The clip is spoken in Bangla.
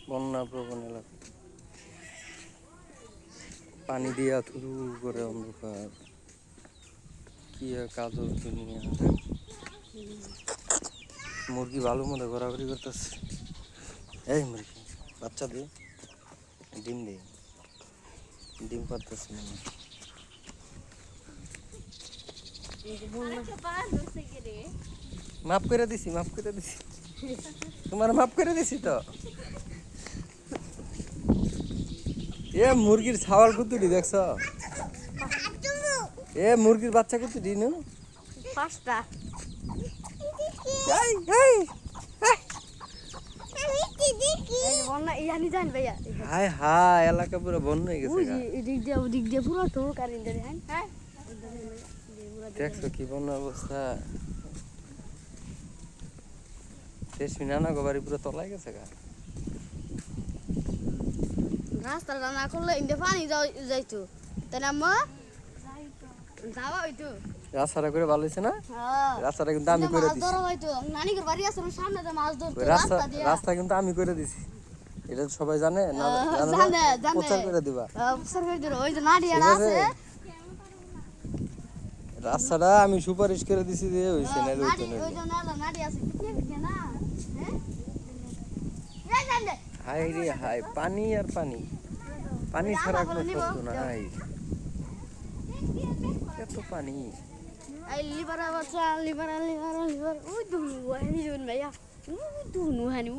বন্যা প্রবণ এলাকা, পানি দিয়া থুরু করে অন্ধকার, কি আর কাজল দুনিয়া। মুরগি ভালো মতো ঘোরাঘুরি করতেছে। এই মুরগি বাচ্চা দে, ডিম দে, ডিম পারতেছে না। মাফ করে দিছি, মাফ করে দিছি, তোমার মাফ করে দিছি তো। এ মুরগির ছাওয়াল কুতুটি দেখছ? এ মুরগির বাচ্চা কুতুটি নু পাঁচটা। হাই হাই, এলাকা পুরো বন্ধ হয়ে গেছে। দেখছো কি বন্যা অবস্থা? নানা গোবারি পুরো তলায় গেছে গা। রাস্তাটা না করলে ইন্দে পানি যাইতো, তাই না আম্মা? যাওয়া হইতো। রাস্তাটা করে ভালো হয়েছে না? রাস্তাটা কিন্তু আমি করে দিছি। নানির বাড়ি আছে সামনে মাছ ধরতো। রাস্তা কিন্তু আমি করে দিছি, এটা সবাই জানে না? জানে প্রচার করে দিবা। প্রচার করে দিও। ওই যে নাডিয়া আছে, রাস্তাটা আমি সুপারিশ করে দিছি দিয়ে হইছে না। ওই যে নাডিয়া আছে কি না? হাই রে হাই, পানি আর পানি, পানি ছাড়া কোনো শব্দ নাই। এত পানি। এই লিভার বাচ্চা, লিভার। ওই দুনু হানি ভাইয়া, ওই দুনু হানি।